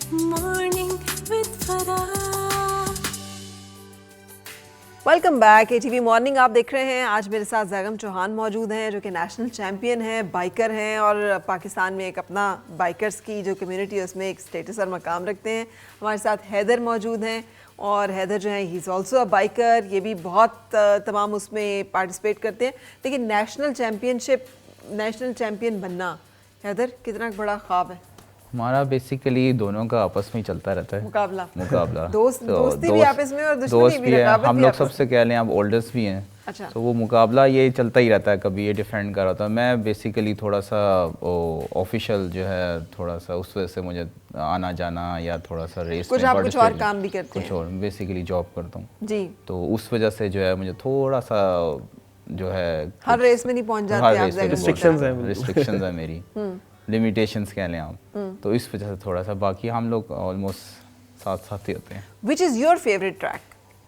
Morning with Farah. Welcome back ATV morning आप देख रहे हैं। आज मेरे साथ जैगम चौहान मौजूद हैं जो कि नेशनल चैंपियन हैं, बाइकर हैं और पाकिस्तान में एक अपना बाइकर्स की जो कम्युनिटी है उसमें एक स्टेटस और मकाम रखते हैं। हमारे साथ हैदर मौजूद हैं और हैदर जो है he is also a biker, ये भी बहुत तमाम उसमें पार्टिसिपेट करते हैं। लेकिन नेशनल चैम्पियन बनना हैदर कितना बड़ा ख्वाब है? हमारा बेसिकली दोनों का आपस में ही चलता रहता है मुकाबला तो दोस्ती भी आपस में और दुश्मनी दोस्त भी भी है, रकाबत हम भी लोग आपस में। सबसे कह लें आप ओल्डेस्ट भी हैं। अच्छा। तो वो मुकाबला ये चलता ही रहता है, कभी ये डिफेंड कर रहा था। मैं बेसिकली थोड़ा सा ऑफिशियल जो है थोड़ा सा उस वजह से मुझे आना जाना या थोड़ा सा रेस कुछ में आप कुछ और काम भी करते कुछ हैं? और बेसिकली जॉब करता हूँ जी। तो उस वजह से जो है मुझे थोड़ा सा जो है हर रेस में नहीं पहुंच जाते आप? रिस्ट्रिक्शंस है मेरी, लिमिटेशंस कह लें आप। तो इस वजह से थोड़ा सा, बाकी हम लोग ऑलमोस्ट साथ साथ ही होते हैं। Which is your favourite track?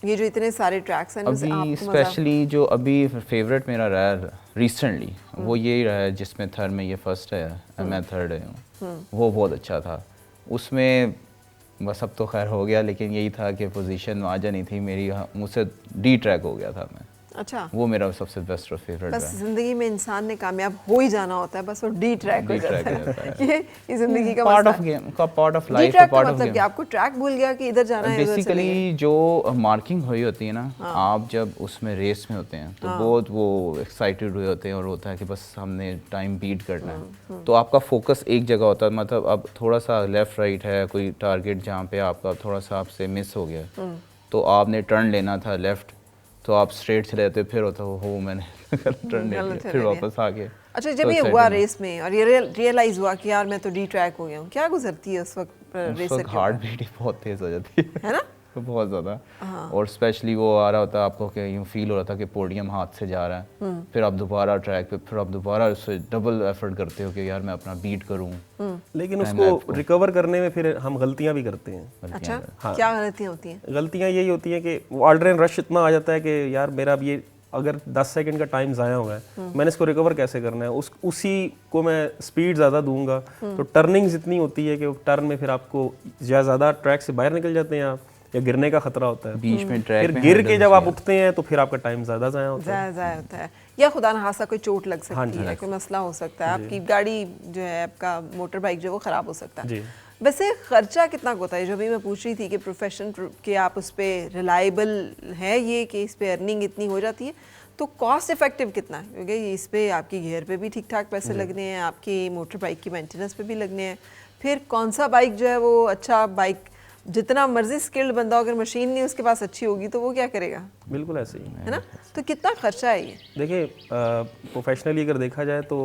ये जो इतने सारे ट्रैक्स हैं अभी स्पेशली जो अभी फेवरेट मेरा रहा है रिसेंटली वो यही रहा है जिसमें थर्ड में ये फर्स्ट है मैं थर्ड हूँ, वो बहुत अच्छा था। उसमें बस अब तो खैर हो गया, लेकिन यही था कि पोजीशन आ जानी थी मेरी, मुझसे डी ट्रैक हो गया था मैं। अच्छा। वो मेरा सबसे बेस्ट और फेवरेट बस रहा। जिंदगी में इंसान ने कामयाब हो ही जाना होता है, बस वो डी ट्रैक हो जाता है। ये जिंदगी का पार्ट मसला ऑफ गेम का, part of D life, track का पार्ट ऑफ मतलब गेम। कि आपको ट्रैक भूल गया कि इधर जाना है उधर चले गए। बेसिकली जो मार्किंग हुई होती है ना, आप जब उसमें रेस में होते हैं तो बहुत वो एक्साइटेड हुए होते हैं और होता है कि बस हमने टाइम बीट करना है। तो आपका फोकस एक जगह होता है, मतलब अब थोड़ा सा लेफ्ट राइट है कोई टारगेट जहाँ पे आपका थोड़ा सा आपसे मिस हो गया तो आपने टर्न लेना था लेफ्ट, तो आप स्ट्रेट चले जाते, फिर होता हो मैंने टर्न ले लिया, फिर वापस आ गए। अच्छा, जब ये हुआ रेस में और ये रियलाइज हुआ कि यार मैं तो डी ट्रैक हो गया हूँ, क्या गुजरती है उस वक्त रेसर के? हार्ट बीट बहुत तेज हो जाती है ना? बहुत ज़्यादा। और स्पेशली वो आ रहा होता है आपको कि यूँ फील हो रहा था कि पोडियम हाथ से जा रहा है, फिर आप दोबारा ट्रैक पे, फिर आप दोबारा उससे डबल एफर्ट करते हो कि यार मैं अपना बीट करूँ। लेकिन उसको रिकवर करने में फिर हम गलतियां भी करते हैं। अच्छा। हाँ। क्या गलतियाँ होती हैं? गलतियां यही होती हैं कि वो एड्रेनलिन रश इतना आ जाता है कि यार मेरा अब ये अगर 10 सेकंड का टाइम ज़ाया हुआ है, मैंने इसको रिकवर कैसे करना है, उसी को मैं स्पीड ज़्यादा दूंगा। तो टर्निंग्स इतनी होती है कि टर्न में फिर आपको या ज़्यादा ट्रैक से बाहर निकल जाते हैं आप, या गिरने का खतरा होता है बीच में ट्रैक फिर में गिर के जब आप उठते हैं तो फिर आपका टाइम ज़्यादा ज़ाया होता है। ज़ाया होता है या खुदा न खास्ता कोई चोट लग सकती है, कोई मसला हो सकता है, आपकी गाड़ी जो है आपका मोटर बाइक जो है वो ख़राब हो सकता है। वैसे खर्चा कितना होता है? जो अभी मैं पूछ रही थी कि प्रोफेशन के आप उस पर रिलायबल है ये कि इस पर अर्निंग इतनी हो जाती है, तो कॉस्ट इफेक्टिव कितना है? क्योंकि इस पे आपकी गियर पे भी ठीक ठाक पैसे लगने हैं, आपकी मोटर बाइक की मेंटेनेंस पे भी लगने हैं, फिर कौन सा बाइक जो है वो अच्छा बाइक, जितना मर्जी स्किल्ड बंदा हो, अगर मशीन नहीं उसके पास अच्छी होगी तो वो क्या करेगा? बिल्कुल ऐसे ही है ना? तो कितना खर्चा है ये? देखिए प्रोफेशनली अगर देखा जाए तो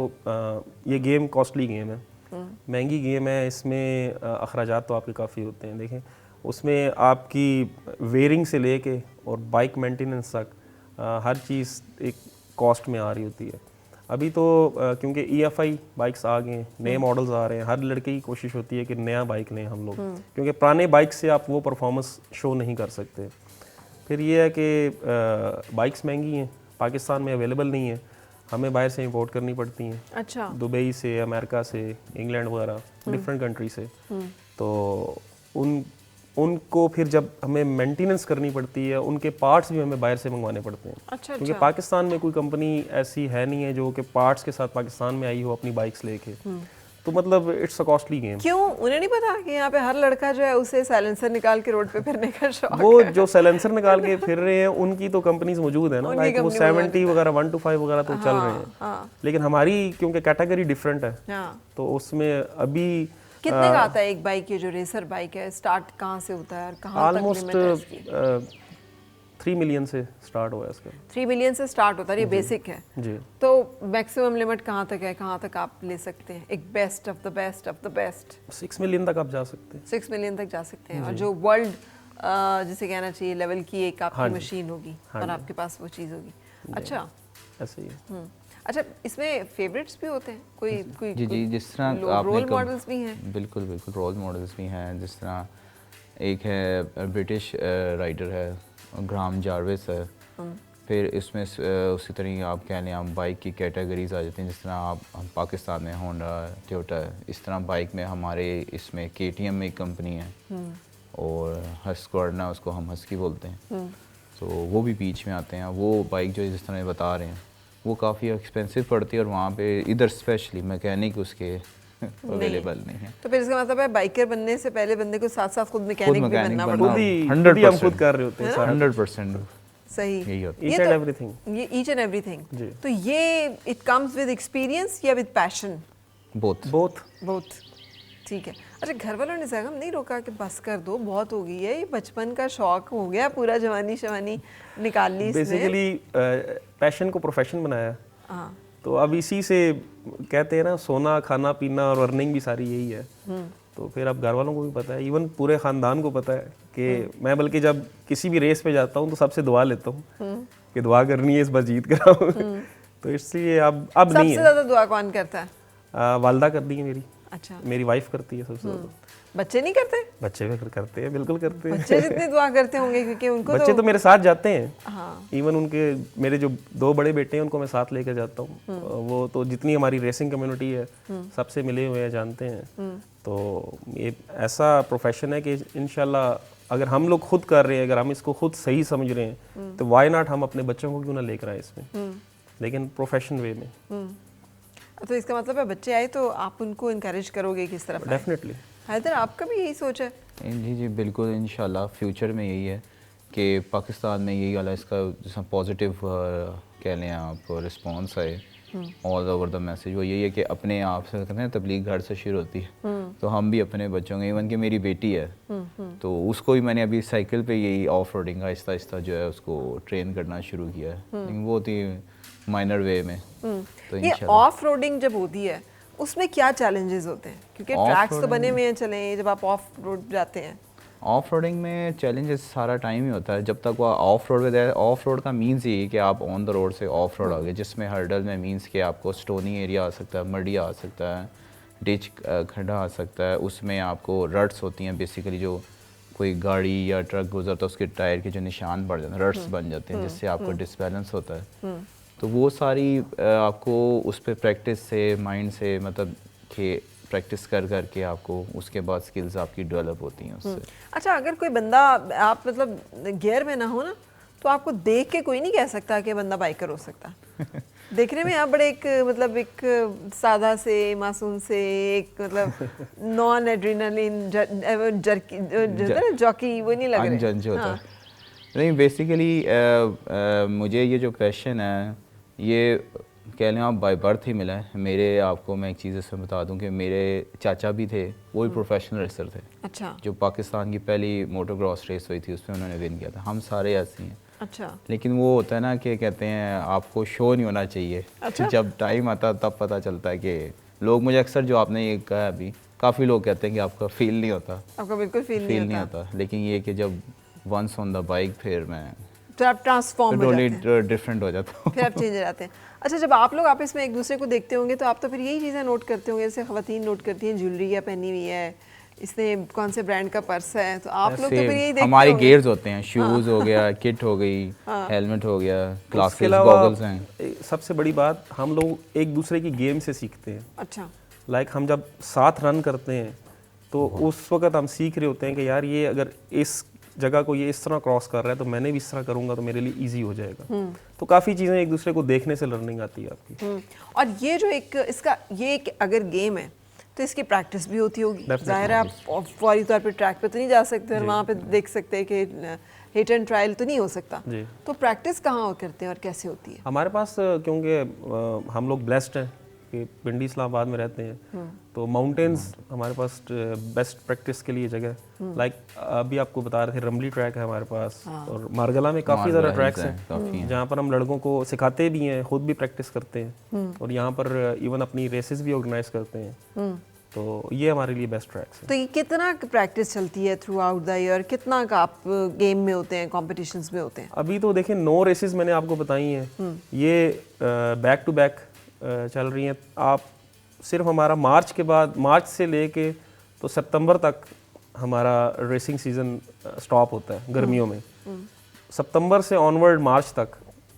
ये गेम कॉस्टली गेम है, महंगी गेम है। इसमें अखराजात तो आपके काफ़ी होते हैं। देखें उसमें आपकी वेयरिंग से लेके और बाइक मेंटेनेंस तक हर चीज़ एक कॉस्ट में आ रही होती है। अभी तो क्योंकि EFI बाइक्स आ गए, नए मॉडल्स आ रहे हैं, हर लड़के की कोशिश होती है कि नया बाइक लें हम लोग, क्योंकि पुराने बाइक से आप वो परफॉर्मेंस शो नहीं कर सकते। फिर ये है कि बाइक्स महंगी हैं, पाकिस्तान में अवेलेबल नहीं है, हमें बाहर से इंपोर्ट करनी पड़ती हैं। अच्छा। दुबई से, अमेरिका से, इंग्लैंड वगैरह डिफरेंट कंट्री से। तो उनको फिर जब हमें मेंटेनेंस करनी पड़ती है, उनके पार्ट्स भी हमें बाहर से मंगवाने पड़ते हैं। अच्छा। क्योंकि पाकिस्तान में कोई कंपनी ऐसी है नहीं है जो कि पार्ट्स के साथ पाकिस्तान में आई हो अपनी बाइक्स लेके। तो मतलब इट्स अ कॉस्टली गेम। क्यों? उन्हें नहीं पता कि यहाँ पे हर लड़का जो है उसे साइलेंसर निकाल के रोड पे फिरने का शौक वो है। जो साइलेंसर निकाल के फिर रहे हैं उनकी तो कंपनीज मौजूद है ना, लाइक वो 70 वगैरह 125 वगैरह तो चल रहे हैं। लेकिन हमारी क्योंकि कैटेगरी डिफरेंट है, तो उसमें अभी कितने का आता है एक बाइक? ये जो रेसर बाइक है स्टार्ट कहाँ से होता है और कहाँ तक लिमिट है इसकी? 3 मिलियन से स्टार्ट हुआ है इसका। 3 मिलियन से स्टार्ट होता है, ये बेसिक है जी। तो मैक्सिमम लिमिट कहाँ तक है, कहाँ तक आप ले सकते हैं एक best of the best of the best? 6 million तक आप जा सकते हैं। 6 मिलियन तक जा सकते हैं। और जो वर्ल्ड जिसे कहना चाहिए लेवल की एक आपकी मशीन होगी और आपके पास वो चीज़ होगी। अच्छा, ऐसे ही है। अच्छा, इसमें फेवरेट्स भी होते हैं? कोई जी जिस तरह आपने रोल मॉडल्स भी हैं? बिल्कुल रोल मॉडल्स भी हैं। जिस तरह एक है ब्रिटिश राइडर है ग्राहम जार्विस है, फिर इसमें उसी तरह आप कह लें आप बाइक की कैटेगरीज आ जाती हैं, जिस तरह हम पाकिस्तान में होंडा, टोयोटा, इस तरह बाइक में हमारे इसमें KTM में एक कंपनी है और हस्क्वार्ना, उसको हम हस्की बोलते हैं, तो वो भी बीच में आते हैं। वो बाइक जो जिस तरह बता रहे हैं वो काफ़ी एक्सपेंसिव पड़ती है और वहाँ पे इधर स्पेशली मैकेनिक उसके अवेलेबल नहीं है। तो फिर इसका मतलब है बाइकर बनने से पहले बंदे को साथ साथ खुद मैकेनिक भी बनना पड़ता खुद है। ही हम खुद कर रहे होते हैं 100% सही, यही होता ईच एंड एवरीथिंग। ये ईच एंड एवरीथिंग। तो ये इट कम्स विद एक्सपीरियंस या विद पैशन? बोथ। ठीक है। अच्छा, घर वालों ने ज़गम नहीं रोका कि बस कर दो, बहुत हो गई है, ये बचपन का शौक हो गया, पूरा जवानी शवानी निकाल ली इसने? बेसिकली पैशन को प्रोफेशन बनाया। हाँ, तो अब इसी से कहते हैं ना, सोना खाना पीना और अर्निंग भी सारी यही है। तो फिर अब घर वालों को भी पता है, इवन पूरे ख़ानदान को पता है कि मैं बल्कि जब किसी भी रेस पे जाता हूँ तो सबसे दुआ लेता हूँ कि दुआ करनी है इस बार जीत कर आऊँ। तो इसलिए अब नहीं है। सबसे ज़्यादा दुआ कौन करता है? वालदा करती है मेरी। अच्छा, मेरी वाइफ करती है सबसे ज़्यादा। बच्चे नहीं करते? बच्चे भी करते हैं, बिल्कुल करते हैं। बच्चे जितनी दुआ करते होंगे क्योंकि उनको बच्चे तो मेरे साथ जाते हैं। हाँ, इवन उनके मेरे जो 2 बड़े बेटे हैं उनको मैं साथ लेकर जाता हूँ। वो तो जितनी हमारी रेसिंग कम्युनिटी है सबसे मिले हुए हैं, जानते हैं। तो ये ऐसा प्रोफेशन है कि इंशाल्लाह अगर हम लोग खुद कर रहे हैं, अगर हम इसको खुद सही समझ रहे हैं तो वाई नॉट हम अपने बच्चों को क्यों ना लेकर आए इसमें, लेकिन प्रोफेशन वे में। तो इसका मतलब है बच्चे आए तो आप उनको इनकरेज करोगे किस तरफ? डेफिनेटली। हैदर, आपका भी यही सोच है? जी बिल्कुल, इंशाल्लाह फ्यूचर में यही है कि पाकिस्तान में यही वाला इसका जैसा पॉजिटिव कह लें आप रिस्पांस आए ऑल ओवर द मैसेज, वो यही है कि अपने आप से कहते हैं तबलीग घर से शुरू होती है। तो हम भी अपने बच्चों को, इवन कि मेरी बेटी है तो उसको भी मैंने अभी साइकिल पे यही ऑफ रोडिंग आहिस्ता आहिस्ता जो है उसको ट्रेन करना शुरू किया है, लेकिन वो थी माइनर वे में। तो ये ऑफ रोडिंग जब होती है उसमें क्या चैलेंजेस होते हैं? क्योंकि ट्रैक्स तो बने हुए हैं, चले जब आप ऑफ रोड जाते हैं। ऑफ रोडिंग में चैलेंजेस सारा टाइम ही होता है जब तक वो ऑफ रोड पे। ऑफ रोड का मीन्स यही है कि आप ऑन द रोड से ऑफ रोड आ गए, जिसमें हर्डल में मीन्स कि आपको स्टोनी एरिया आ सकता है, मडी आ सकता है, डिच खड्डा आ सकता है, उसमें आपको रट्स होती हैं बेसिकली, जो कोई गाड़ी या ट्रक गुजरता है उसके टायर के जो निशान पड़ जाते हैं, रट्स बन जाते हैं, जिससे आपको डिसबैलेंस होता है। तो वो सारी आपको उस पर प्रैक्टिस से, माइंड से, मतलब कि प्रैक्टिस कर करके आपको उसके बाद स्किल्स आपकी डेवलप होती हैं उससे। अच्छा, अगर कोई बंदा आप मतलब गियर में ना हो ना तो आपको देख के कोई नहीं कह सकता कि बंदा बाइकर हो सकता। देखने में आप बड़े एक मतलब एक सादा से मासूम से एक मतलब नॉन एड्रेनालिन जॉकी वो नहीं लग रहे। हाँ। नहीं, बेसिकली मुझे ये जो पैशन है ये कह लें आप बाय बर्थ ही मिला है। मेरे आपको मैं एक चीज़ इसमें बता दूं कि मेरे चाचा भी थे, वो भी प्रोफेशनल रेसर थे। अच्छा। जो पाकिस्तान की पहली मोटर क्रॉस रेस हुई थी उसमें उन्होंने विन किया था। हम सारे ऐसे हैं। अच्छा। लेकिन वो होता है ना कि कहते हैं आपको शो नहीं होना चाहिए। अच्छा? जब टाइम आता तब पता चलता है कि लोग, मुझे अक्सर जो आपने ये कहा अभी, काफ़ी लोग कहते हैं कि आपका फील नहीं होता। आपका बिल्कुल फील नहीं होता। लेकिन ये कि जब वंस ऑन द बाइक फिर मैं तो आप ट्रांसफॉर्म हो जाते हैं, डिफरेंट हो जाता हूँ, फिर आप चेंज हो जाते हैं। अच्छा, जब आप लोग आपस में एक दूसरे को देखते होंगे तो आप तो फिर यही चीज़ें नोट करते होंगे, जैसे ख़वातीन नोट करती हैं ज्वेलरी क्या पहनी हुई है, इसने कौन से ब्रांड का पर्स है, तो आप लोग तो फिर यही देखते हमारे होंगे। गियर्स होते हैं, शूज़ हो गया, किट हो गई, हेलमेट हो गया, ग्लासेस, गॉगल्स हैं। सबसे बड़ी बात, हम लोग एक दूसरे की गेम से सीखते हैं। अच्छा। लाइक हम जब साथ रन करते हैं तो उस वक्त हम सीख रहे होते हैं कि यार ये अगर इस जगह को ये इस तरह क्रॉस कर रहा है तो मैंने भी इस तरह करूंगा तो मेरे लिए इजी हो जाएगा। तो काफ़ी चीज़ें एक दूसरे को देखने से लर्निंग आती है आपकी। और ये जो एक इसका ये एक अगर गेम है तो इसकी प्रैक्टिस भी होती होगी। जाहिर है आप फौरी तौर पे ट्रैक पे तो नहीं जा सकते और वहाँ पे देख सकते हैं कि हिट एंड ट्रायल तो नहीं हो सकता। तो प्रैक्टिस कहाँ करते हैं और कैसे होती है? हमारे पास क्योंकि हम लोग ब्लेस्ड हैं कि पिंडी इस्लामाबाद में रहते हैं, तो माउंटेन्स हमारे पास बेस्ट प्रैक्टिस के लिए जगह। लाइक अभी आपको बता रहे थे रमली ट्रैक है हमारे पास, और मारगला में काफ़ी ज़्यादा ट्रैक्स हैं जहाँ पर हम लड़कों को सिखाते भी हैं, खुद भी प्रैक्टिस करते हैं, और यहाँ पर इवन अपनी रेसेस भी ऑर्गेनाइज करते हैं। तो ये हमारे लिए बेस्ट ट्रैक्स हैं। तो ये कितना प्रैक्टिस चलती है थ्रू आउट द ईयर? कितना का आप गेम में होते हैं, कॉम्पिटिशन्स में होते हैं? अभी तो देखें 9 रेसेस मैंने आपको बताई हैं, ये बैक टू बैक चल रही हैं। आप सिर्फ हमारा मार्च के बाद, मार्च से लेके तो सितंबर तक हमारा रेसिंग सीज़न स्टॉप होता है गर्मियों में। सितंबर से ऑनवर्ड मार्च तक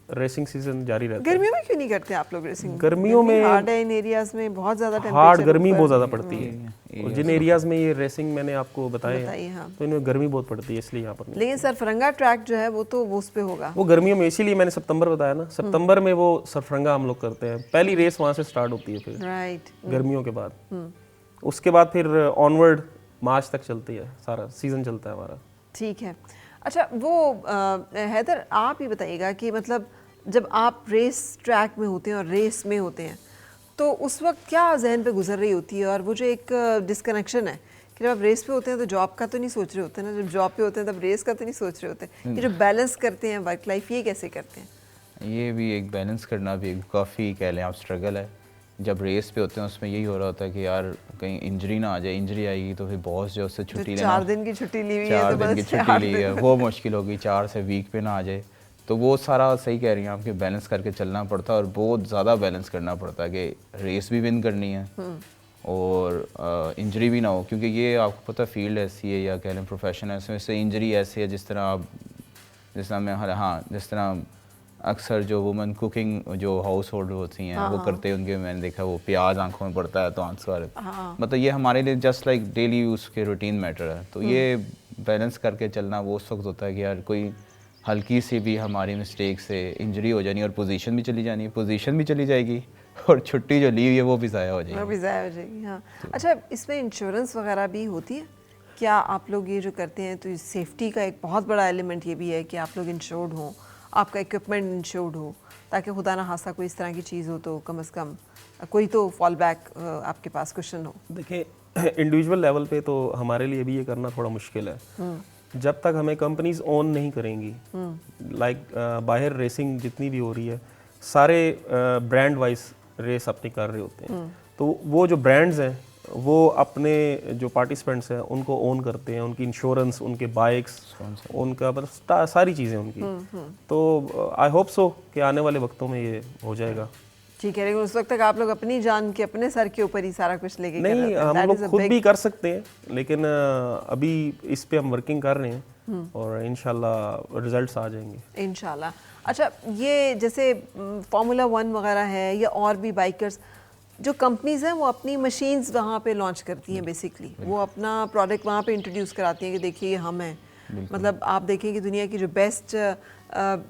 रेसिंग सीजन जारी रहता है। गर्मियों में क्यों नहीं करते आप लोग रेसिंग? गर्मियों में हार्ड है इन एरियाज में, बहुत ज़्यादा हार्ड गर्मी बहुत ज़्यादा पड़ती है, और जिन एरियाज में ये रेसिंग मैंने आपको बताया हाँ। तो इनमें गर्मी बहुत पड़ती है, इसलिए यहाँ पर नहीं। लेकिन सरफरंगा ट्रैक जो है वो तो वो उस पे होगा, वो गर्मियों में, इसीलिए मैंने सितंबर बताया ना, सितंबर में वो सरफरंगा हम लोग करते हैं, पहली रेस वहाँ से स्टार्ट होती है फिर राइट, गर्मियों के बाद। उसके बाद फिर ऑनवर्ड मार्च तक चलती है, सारा सीजन चलता है हमारा। ठीक है। अच्छा वो हैदर आप ही बताइएगा कि मतलब जब आप रेस ट्रैक में होते हैं और रेस में होते हैं तो उस वक्त क्या जहन पे गुजर रही होती है, और वो जो एक डिस्कनेक्शन है कि जब आप रेस पे होते हैं तो जॉब का तो नहीं सोच रहे होते ना, जब जॉब पे होते हैं तब रेस का तो नहीं सोच रहे होते, ये जो बैलेंस करते हैं वर्क लाइफ, ये कैसे करते हैं? ये भी एक बैलेंस करना भी काफ़ी कह लें आप स्ट्रगल है। जब रेस पे होते हैं उसमें यही हो रहा होता है कि यार कहीं इंजरी ना आ जाए, इंजरी आएगी तो फिर बॉस जो उससे छुट्टी लेना, 4 दिन की छुट्टी ली हुई है, 4 तो दिन की बस छुट्टी ली है वो मुश्किल होगी, 4 से वीक पे ना आ जाए, तो वो सारा सही कह रही हैं आपके, बैलेंस करके चलना पड़ता है और बहुत ज़्यादा बैलेंस करना पड़ता है कि रेस भी विन करनी है और इंजरी भी ना हो, क्योंकि ये आपको पता फील्ड ऐसी है या कह लें प्रोफेशन है, इसमें इंजरी ऐसी है जिस तरह आप, जिस तरह मैं हाँ जिस तरह अक्सर जो वुमेन कुकिंग जो हाउस होल्ड होती हैं वो करते हैं, उनके मैंने देखा वो प्याज आंखों में पड़ता है तो आंसू आ रहे, मतलब ये हमारे लिए जस्ट लाइक डेली यूज़ के रूटीन मैटर है। तो ये बैलेंस करके चलना वो उस वक्त होता है कि यार कोई हल्की सी भी हमारी मिस्टेक से इंजरी हो जानी और पोजीशन भी चली जानी, पोजीशन भी चली जाएगी और छुट्टी जो ली हुई है वो भी ज़ाया हो जाएगी, वो भी ज़ाया हो जाएगी। हाँ अच्छा, इसमें इंश्योरेंस वगैरह भी होती है क्या आप लोग ये जो करते हैं? तो सेफ्टी का एक बहुत बड़ा एलिमेंट ये भी है कि आप लोग इंश्योर्ड हों, आपका इक्विपमेंट इंश्योर्ड हो, ताकि खुदा ना खास्ता कोई इस तरह की चीज़ हो तो कम से कम कोई तो फॉल बैक आपके पास क्वेश्चन हो। देखिए इंडिविजुअल लेवल पे तो हमारे लिए भी ये करना थोड़ा मुश्किल है, जब तक हमें कंपनीज ओन नहीं करेंगी, लाइक बाहर रेसिंग जितनी भी हो रही है सारे ब्रांड वाइज रेस अपनी कर रहे होते हैं, तो वो जो ब्रांड्स हैं वो अपने जो पार्टिसिपेंट्स हैं उनको ओन करते हैं, उनकी इंश्योरेंस, उनके बाइक्स, उनका मतलब सारी चीज़ें उनकी, तो आई होप सो कि आने वाले वक्तों में ये हो जाएगा। ठीक है, लेकिन उस वक्त तक आप लोग अपनी जान के अपने सर के ऊपर ही सारा कुछ लेके नहीं, हम लोग खुद भी कर सकते हैं, लेकिन अभी इस पे हम वर्किंग कर रहे हैं और इंशाल्लाह रिजल्ट्स आ जाएंगे इंशाल्लाह। अच्छा, ये जैसे फार्मूला 1 वगैरह है या और भी बाइकर्स जो कंपनीज़ हैं वो अपनी मशीन्स वहाँ पे लॉन्च करती हैं, बेसिकली वो अपना प्रोडक्ट वहाँ पे इंट्रोड्यूस कराती हैं कि देखिए ये हम हैं, मतलब आप देखें कि दुनिया की जो best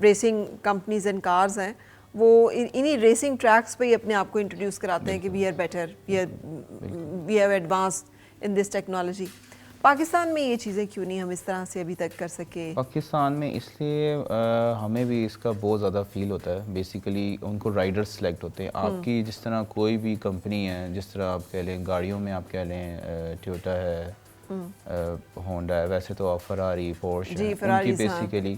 racing companies and cars हैं वो इन्हीं रेसिंग ट्रैक्स पे ही अपने आप को इंट्रोड्यूस कराते हैं कि we are better, we have advanced in this technology. Pakistan में ये चीज़ें क्यों नहीं हम इस तरह से अभी तक कर सके? पाकिस्तान में इसलिए हमें भी इसका बहुत ज़्यादा फील होता है, बेसिकली उनको राइडर्स सेलेक्ट होते हैं। आपकी जिस तरह कोई भी कंपनी है, जिस तरह आप कह लें गाड़ियों में आप कह लें टोयोटा है, होंडा है, वैसे तो आप फरारी, पोर्श है, उनकी बेसिकली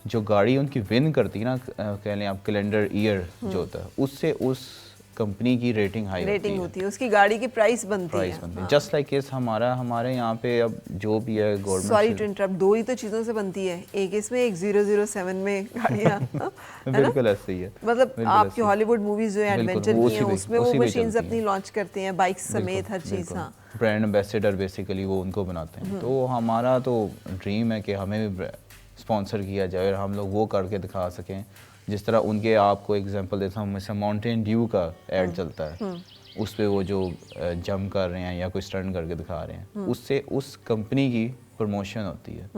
जो गाड़ी उनकी विन करती है ना, कह लें आप कैलेंडर ईयर जो होता है उससे उस कंपनी की रेटिंग हाई होती है, उसकी गाड़ी की प्राइस बनती है। जस्ट लाइक इस हमारे यहाँ पे अब जो भी है गवर्नमेंट, सॉरी टू इंटरप्ट, दो ही तो चीज़ों से बनती है, एक इसमें एक 007 में गाड़ियाँ बिल्कुल ऐसे ही है, मतलब आपकी हॉलीवुड मूवीज जो है एडवेंचर की हैं उसमें वो मशीन्स अपनी लॉन्च करते हैं, बाइक्स समेत हर चीज़। हाँ, ब्रांड एम्बेसडर बेसिकली वो उनको बनाते हैं। तो हमारा तो ड्रीम है कि हमें भी स्पॉन्सर किया जाए और हम लोग वो करके दिखा सकें, जिस तरह उनके आपको एग्जांपल देता हूँ, जैसे माउंटेन ड्यू का ऐड चलता है, उस पे वो जो जंप कर रहे हैं या कोई स्टंट करके दिखा रहे हैं, उससे उस कंपनी की प्रमोशन होती है।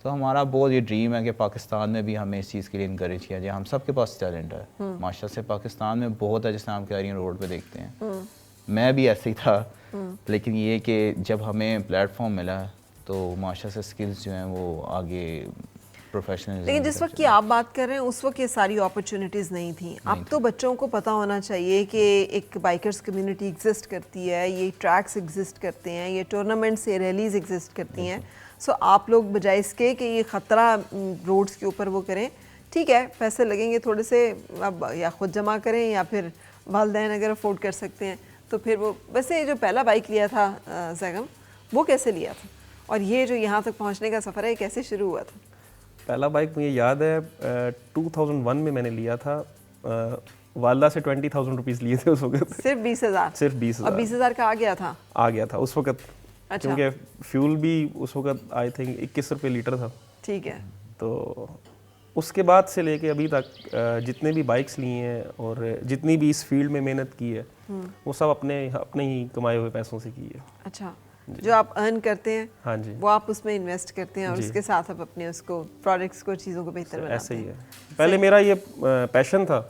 तो हमारा बहुत ये ड्रीम है कि पाकिस्तान में भी हमें इस चीज़ के लिए इनकरेज किया जाए। हम सबके पास टैलेंट है माशाल्लाह से, पाकिस्तान में बहुत है, जिसने आप कह रही हैं रोड पे देखते हैं, मैं भी ऐसे ही था, लेकिन ये कि जब हमें प्लेटफॉर्म मिला तो माशाल्लाह से स्किल्स जो हैं वो आगे प्रोफेशनल। लेकिन जिस वक्त की आप बात कर रहे हैं उस वक्त ये सारी अपॉर्चुनिटीज़ नहीं थी। अब तो बच्चों को पता होना चाहिए कि एक बाइकर्स कम्युनिटी एग्जिस्ट करती है, ये ट्रैक्स एग्जिस्ट करते हैं, ये टूर्नामेंट्स, ये रैलीज एग्जिस्ट करती हैं। सो आप लोग बजाय इसके कि ये ख़तरा रोड्स के ऊपर वो करें, ठीक है पैसे लगेंगे थोड़े से, अब या ख़ुद जमा करें या फिर वालिदैन अगर अफोर्ड कर सकते हैं तो फिर वो। वैसे जो पहला बाइक लिया था सैगम, वो कैसे लिया था, और ये जो यहाँ तक पहुँचने का सफ़र है कैसे शुरू हुआ था? पहला बाइक मुझे याद है 2001 में मैंने लिया था, वालदा से 20,000 रुपीज़ लिए थे उस वक्त। सिर्फ 20,000? सिर्फ 20,000। और 20,000 का आ गया था? आ गया था उस वक्त। अच्छा। क्योंकि फ्यूल भी उस वक्त आई थिंक 21 रुपये लीटर था। ठीक है। तो उसके बाद से लेके अभी तक जितने भी बाइक्स ली हैं और जितनी भी इस फील्ड में मेहनत की है वो सब अपने ही कमाए हुए पैसों से की है। अच्छा, जो आप अर्न करते हैं हाँ जी, वो आप उसमें इन्वेस्ट करते हैं और उसके साथ आप अपने उसको प्रोडक्ट्स को, चीज़ों को बेहतर बनाते हैं। ऐसे ही है। पहले मेरा ये पैशन था,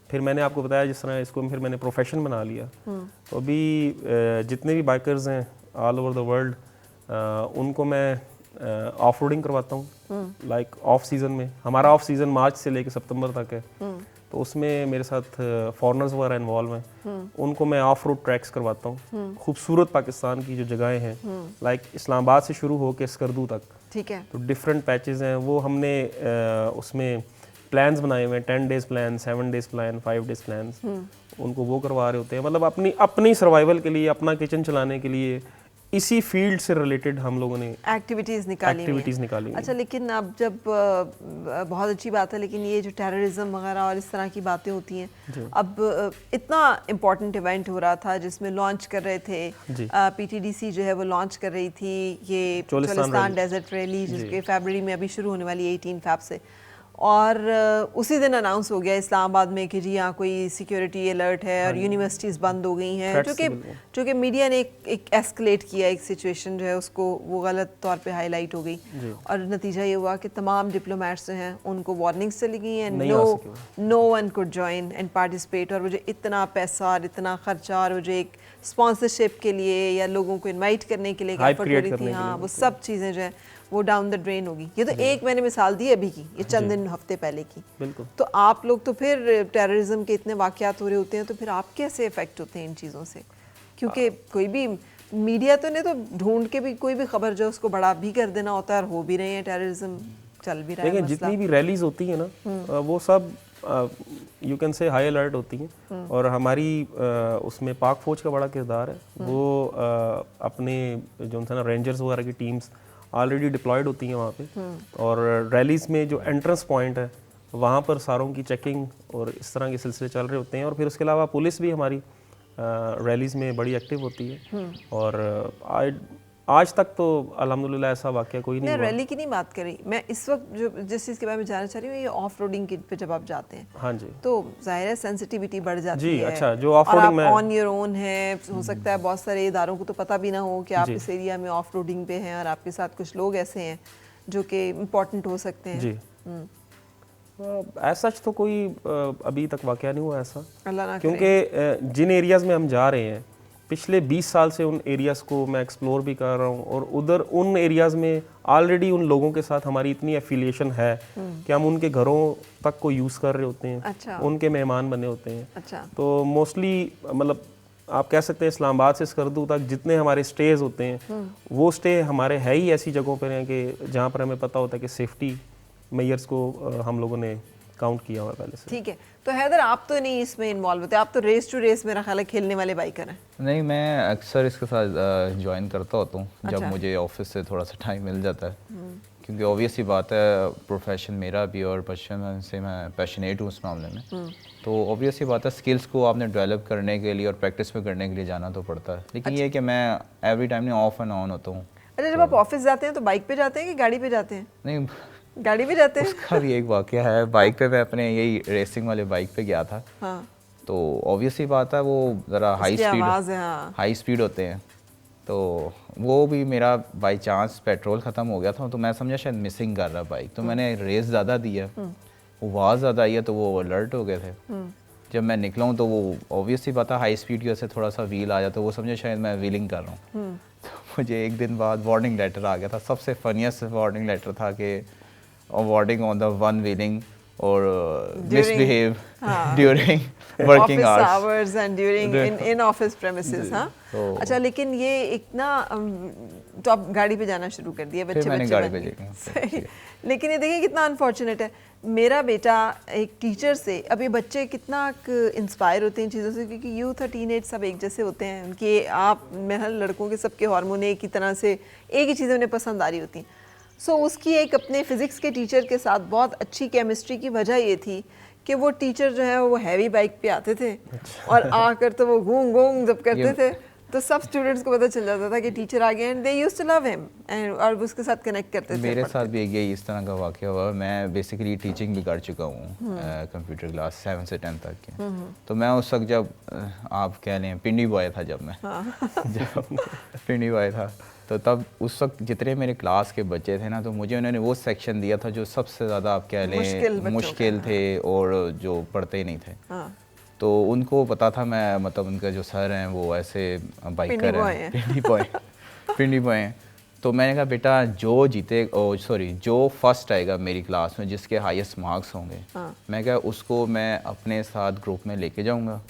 फिर मैंने आपको बताया जिस तरह इसको फिर मैंने प्रोफेशन बना लिया। तो अभी जितने भी बाइकर्स हैं ऑल ओवर द वर्ल्ड, उनको मैं ऑफ रोडिंग करवाता हूँ। लाइक ऑफ सीज़न में, हमारा ऑफ सीज़न मार्च से लेकर सितंबर तक है, तो उसमें मेरे साथ फॉरेनर्स वगैरह इन्वॉल्व हैं। उनको मैं ऑफ रोड ट्रैक्स करवाता हूँ, खूबसूरत पाकिस्तान की जो जगहें हैं, लाइक इस्लामाबाद से शुरू होकर स्कर्दू तक। ठीक है। तो डिफरेंट पैचेस हैं, वो हमने उसमें प्लान्स बनाए हुए हैं, 10 days plan, 7 days plan, 5 days plan, उनको वो करवा रहे होते हैं। मतलब अपनी सर्वाइवल के लिए, अपना किचन चलाने के लिए इसी फील्ड से रिलेटेड हम लोगों ने एक्टिविटीज़ निकाली। अच्छा, लेकिन अब जब बहुत अच्छी बात है, लेकिन ये जो टेररिज्म वगैरह और इस तरह की बातें होती हैं, अब इतना इम्पोर्टेंट इवेंट हो रहा था जिसमें लॉन्च कर रहे थे, पीटीडीसी जो है वो लॉन्च कर रही थी ये चोलिस्तान डेजर्ट रैली, जिसके फरवरी में अभी शुरू होने वाली 18 फ़रवरी से, और उसी दिन अनाउंस हो गया इस्लामाबाद में कि जी यहाँ कोई सिक्योरिटी अलर्ट है और यूनिवर्सिटीज़ बंद हो गई हैं, जो कि मीडिया ने एक एस्केलेट किया, एक सिचुएशन जो है उसको वो गलत तौर पे हाईलाइट हो गई, और नतीजा ये हुआ कि तमाम डिप्लोमेट्स जो हैं उनको वार्निंग्स चली गई हैं, no one could join and participate. और मुझे इतना पैसा और इतना खर्चा और मुझे एक स्पॉन्सरशिप के लिए या लोगों को इन्वाइट करने के लिए एफर्ट हो रही थी, हाँ, वो सब चीज़ें जो है वो डाउन द ड्रेन होगी। ये तो एक मैंने मिसाल दी अभी की, ये चंद दिन हफ्ते पहले की। बिल्कुल। तो आप लोग तो फिर टेररिज्म के इतने वाक़यात हो रहे होते हैं, तो फिर आप कैसे इफेक्ट होते हैं इन चीज़ों से? क्योंकि कोई भी मीडिया तो नहीं, तो ढूंढ के भी कोई भी खबर जो उसको बड़ा भी कर देना होता है, और हो भी रहे हैं, टेररिज्म चल भी रहा है। देखिए, जितनी भी रैलीज होती है ना, वो सब you can say high alert होती हैं, और हमारी उसमें पाक फौज का बड़ा किरदार है। वो अपने जो ना रेंजर्स वगैरह की टीम्स ऑलरेडी डिप्लॉयड होती हैं वहाँ पे, और रैलीज में जो एंट्रेंस पॉइंट है वहाँ पर सारों की चेकिंग और इस तरह के सिलसिले चल रहे होते हैं। और फिर उसके अलावा पुलिस भी हमारी रैलीज में बड़ी एक्टिव होती है, और आज तक तो अल्हम्दुलिल्लाह ऐसा वाक़या कोई नहीं हुआ। रैली की नहीं बात करी मैं, इस वक्त जो जिस चीज़ के बारे में जानना चाह रही हूँ, ये ऑफ रोडिंग पे जब आप जाते हैं, हाँ जी, तो जाहिर है सेंसिटिविटी बढ़ जाती जी, है। अच्छा, जो ऑफ रोडिंग में ऑन योर ओन है, हो सकता है बहुत सारे इदारों को तो पता भी ना हो कि आप इस एरिया में ऑफ रोडिंग पे हैं, और आपके साथ कुछ लोग ऐसे हैं जो कि इम्पोर्टेंट हो सकते हैं। जी, ऐसा तो कोई अभी तक वाक़या नहीं हुआ ऐसा, अल्लाह ना क्योंकि जिन एरियाज़ में हम जा रहे हैं पिछले 20 साल से उन एरियाज़ को मैं एक्सप्लोर भी कर रहा हूँ, और उधर उन एरियाज़ में ऑलरेडी उन लोगों के साथ हमारी इतनी एफिलिएशन है कि हम उनके घरों तक को यूज़ कर रहे होते हैं। अच्छा। उनके मेहमान बने होते हैं। अच्छा। तो मोस्टली मतलब आप कह सकते हैं इस्लामाबाद से स्कर्दू तक जितने हमारे स्टेज होते हैं, वो स्टे हमारे है ही ऐसी जगहों पर हैं कि जहाँ पर हमें पता होता है कि सेफ्टी मेयर्स को हम लोगों ने काउंट किया हुआ पहले से। ठीक है, तो हैदर आप तो नहीं इसमें इन्वॉल्व होते, आप तो रेस टू रेस मेरा ख्याल है खेलने वाले बाइकर हैं। नहीं, मैं अक्सर इसके साथ ज्वाइन करता होता हूँ जब अच्छा। मुझे ऑफिस से थोड़ा सा टाइम मिल जाता है, क्योंकि ऑब्वियस ही बात है प्रोफेशन मेरा भी और बचपन से मैं पैशनेट हूँ उस मामले में, तो ऑब्वियस ही बात है स्किल्स को आपने डेवलप करने के लिए और प्रैक्टिस में करने के लिए जाना तो पड़ता है। लेकिन ये कि मैं एवरी टाइम नहीं ऑफ एंड ऑन होता हूँ। अच्छा, जब आप ऑफिस जाते हैं तो बाइक पे जाते हैं कि गाड़ी पे जाते हैं? नहीं, गाड़ी पे जाते हैं। उसका भी एक वाक़या है। बाइक पे मैं अपने यही रेसिंग वाले बाइक पे गया था। हाँ। तो ऑब्वियसली बात है वो ज़रा हाई स्पीड होते हैं, तो वो भी मेरा बाई चांस पेट्रोल ख़त्म हो गया था, तो मैं समझा शायद मिसिंग कर रहा बाइक, तो मैंने रेस ज़्यादा दी है, वो आवाज़ ज़्यादा आई है, तो वो अलर्ट हो गए थे। जब मैं निकला हूँ तो वो ऑब्वियसली बात है हाई स्पीड की वजह से थोड़ा सा व्हील आ जाता, तो वो समझे शायद मैं व्हीलिंग कर रहा हूँ। तो मुझे एक दिन बाद वार्निंग लेटर आ गया था। सबसे फनीस्ट वार्निंग लेटर था कि awarding on the one wheeling और misbehave during working hours and during in office premises. हाँ, अच्छा, लेकिन ये एक ना तो आप गाड़ी पे जाना शुरू कर दिया, बच्चे गाड़ी पे सही। लेकिन ये देखिए कितना अनफॉर्चुनेट है, मेरा बेटा एक टीचर से, अब ये बच्चे कितना इंस्पायर होते हैं इन चीज़ों से, क्योंकि यूथ और टीनेज सब एक जैसे होते हैं, उनके आप मेरे लड़कों के सबके हार्मोन एक ही तरह से, एक ही चीज़ें उन्हें पसंद आ रही होती हैं। सो उसकी एक अपने फिज़िक्स के टीचर के साथ बहुत अच्छी केमिस्ट्री की वजह ये थी कि वो टीचर जो है वो हैवी बाइक पे आते थे और आकर तो वो घूम घूम जब करते थे तो सब स्टूडेंट्स को पता चल जाता था कि टीचर आ गए and they used to love him and और उसके साथ कनेक्ट करते थे। मेरे साथ भी यही इस तरह का वाक़या हुआ। मैं बेसिकली टीचिंग भी कर चुका हूँ कंप्यूटर क्लास 7 से 10 तक के। तो मैं उस वक्त जब आप कह लें पिंडी बॉय था जब मैं जब पिंडी बॉय था तो तब उस वक्त जितने मेरे क्लास के बच्चे थे ना तो मुझे उन्होंने वो सेक्शन दिया था जो सबसे ज़्यादा आप कह लें मुश्किल थे और जो पढ़ते ही नहीं थे। तो उनको पता था मैं मतलब उनका जो सर हैं वो ऐसे बाइकर हैं, पिंडी बॉय हैं। तो मैंने कहा बेटा जो जीते जो फर्स्ट आएगा मेरी क्लास में जिसके हाईएस्ट मार्क्स होंगे मैं क्या उसको मैं अपने साथ ग्रुप में लेके जाऊंगा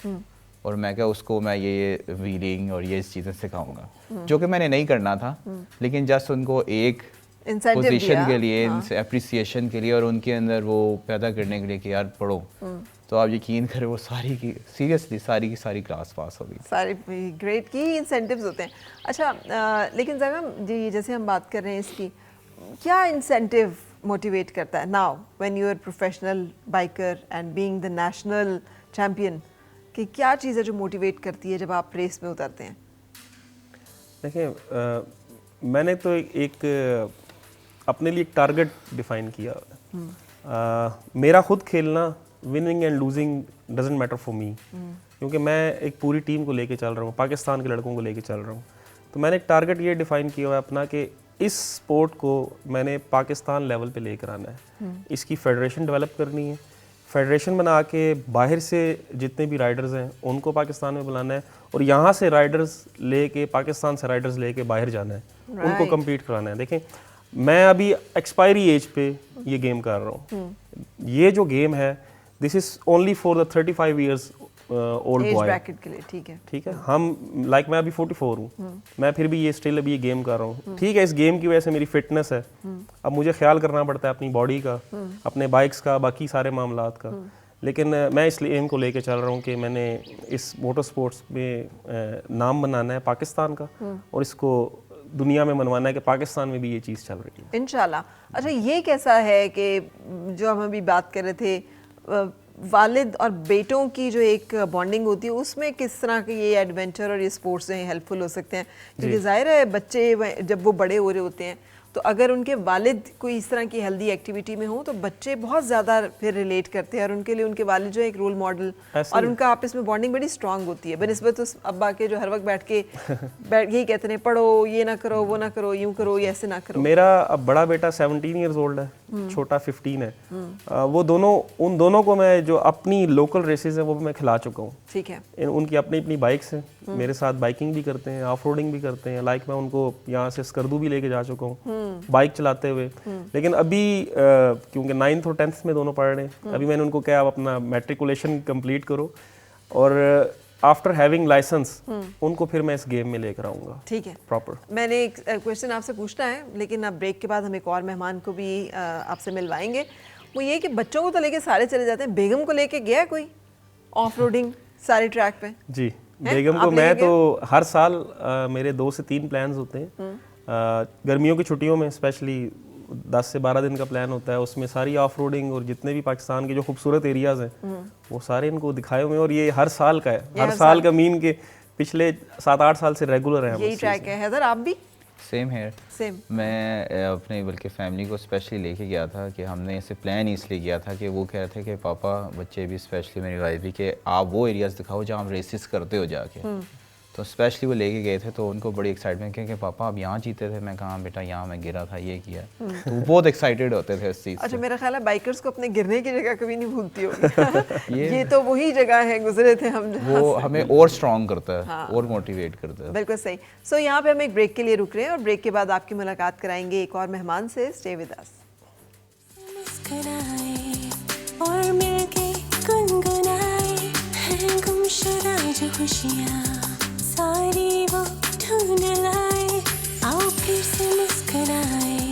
और मैं क्या उसको मैं ये व्हीलिंग और ये चीज़ें सिखाऊंगा जो कि मैंने नहीं करना था लेकिन जस्ट उनको एक पोजीशन के लिए एप्रिसिएशन के लिए और उनके अंदर वो पैदा करने के लिए कि यार पढ़ो। तो आप यकीन करें वो सारी की सीरियसली सारी की सारी क्लास पास हो गई। सारी ग्रेट की इंसेंटिव्स होते हैं। अच्छा लेकिन जगह जी जैसे हम बात कर रहे हैं इसकी क्या इंसेंटिव मोटिवेट करता है now when you are professional biker and being the national champion कि क्या चीज़ है जो मोटिवेट करती है जब आप रेस में उतरते हैं? देखिए मैंने तो एक अपने लिए एक टारगेट डिफाइन किया। मेरा खुद खेलना winning and losing doesn't matter for me क्योंकि मैं एक पूरी टीम को लेके चल रहा हूँ, पाकिस्तान के लड़कों को लेके चल रहा हूँ। तो मैंने एक टारगेट ये डिफाइन किया हुआ है अपना कि इस स्पोर्ट को मैंने पाकिस्तान लेवल पे लेकर आना है। इसकी फेडरेशन डेवलप करनी है, फेडरेशन बना के बाहर से जितने भी राइडर्स हैं उनको पाकिस्तान में बुलाना है और यहाँ से राइडर्स लेके पाकिस्तान से राइडर्स लेके बाहर जाना है, उनको कम्पीट कराना है। देखें मैं अभी एक्सपायरी एज पे ये गेम कर रहा हूँ। ये जो गेम है this is only for the 35 years old boy bracket के लिए। ठीक है हम मैं अभी 44 हूँ, मैं फिर भी अभी ये गेम कर रहा हूँ। ठीक है इस गेम की वजह से मेरी फिटनेस है, अब मुझे ख्याल करना पड़ता है अपनी बॉडी का, अपने बाइक्स का, बाकी सारे मामलात का। लेकिन मैं इसलिए एम को लेके चल रहा हूँ कि मैंने इस मोटर स्पोर्ट्स में नाम बनाना है पाकिस्तान का और इसको दुनिया में मनवाना है कि पाकिस्तान में भी ये चीज़ चल रही है इंशाल्लाह। अच्छा ये कैसा है कि जो हम अभी बात कर रहे थे वालिद और बेटों की जो एक बॉन्डिंग होती है उसमें किस तरह के ये एडवेंचर और ये स्पोर्ट्स हैं हेल्पफुल हो सकते हैं? क्योंकि जाहिर है बच्चे जब वो बड़े हो रहे होते हैं तो अगर उनके वालिद कोई इस तरह की हेल्दी एक्टिविटी में हो तो बच्चे बहुत ज़्यादा फिर रिलेट करते हैं और उनके लिए उनके वालिद जो है एक रोल मॉडल और उनका आपस में बॉन्डिंग बड़ी स्ट्रांग होती है बनिस्बत उस अब्बा के जो हर वक्त बैठ के यही कहते हैं पढ़ो, ये ना करो, वो ना करो, यूँ करो, ये ऐसे ना करो। मेरा अब बड़ा बेटा 17 ईयर्स ओल्ड है, छोटा 15 है। वो दोनों उन दोनों को मैं जो अपनी लोकल रेसेस हैं वो मैं खिला चुका हूँ। ठीक है उनकी अपनी अपनी बाइक्स हैं, मेरे साथ बाइकिंग भी करते हैं, ऑफ रोडिंग भी करते हैं। मैं उनको यहाँ से स्कर्दू भी लेके जा चुका हूँ बाइक चलाते हुए। लेकिन अभी क्योंकि 9th और 10th में दोनों पढ़ रहे हैं, अभी मैंने उनको कहा आप अपना मैट्रिकुलेशन कंप्लीट करो और आफ्टर हैविंग लाइसेंस उनको फिर मैं इस गेम में लेकर आऊँगा। ठीक है प्रॉपर। मैंने एक क्वेश्चन आपसे पूछना है लेकिन अब ब्रेक के बाद हम एक और मेहमान को भी आपसे मिलवाएंगे। वो ये कि बच्चों को तो लेके सारे चले जाते हैं, बेगम को लेके गया है कोई ऑफ रोडिंग सारे ट्रैक पे? जी बेगम को मैं तो हर साल मेरे 2 से 3 प्लान्स होते हैं। गर्मियों की छुट्टियों में स्पेशली 10 से 12 दिन का प्लान होता है, उसमें सारी ऑफ रोडिंग और जितने भी पाकिस्तान के जो खूबसूरत एरियाज हैं वो सारे इनको दिखाए हुए हैं और ये हर साल का है, हर साल का मीन के पिछले 7-8 साल से रेगुलर है यही ट्रैक है। हैदर आप भी? सेम है, सेम। मैं अपने बल्कि फैमिली को स्पेशली लेके गया था कि हमने इसे प्लान इसलिए किया था कि वो कह रहे थे कि पापा बच्चे भी स्पेशली मेरी वाइफ भी कि आप वो एरियाज़ दिखाओ जहाँ आप रेसिस करते हो जाके। तो स्पेशली वो लेके गए थे तो उनको बड़ी एक्साइटमेंट कि पापा आप यहाँ जीते थे। मैं कहा बेटा यहाँ मैं गिरा था, ये किया। तो वो बहुत एक्साइटेड होते थे इस चीज़। अच्छा मेरा ख्याल है बाइकर्स को अपने गिरने की जगह कभी नहीं भूलती होगी। ये तो वही जगह है गुजरे थे हम, वो हमें और स्ट्रॉन्ग करता है। हाँ। और मोटिवेट करता है। बिल्कुल सही। सो यहाँ पे हम एक ब्रेक के लिए रुक रहे हैं और ब्रेक के बाद आपकी मुलाकात कराएंगे एक और मेहमान से। Stay with us. और मिलके गुनगुनाए हैं गुमशुदा जो खुशियाँ सारी वो ढूंढ लाए, आओ फिर से मुस्कुराए।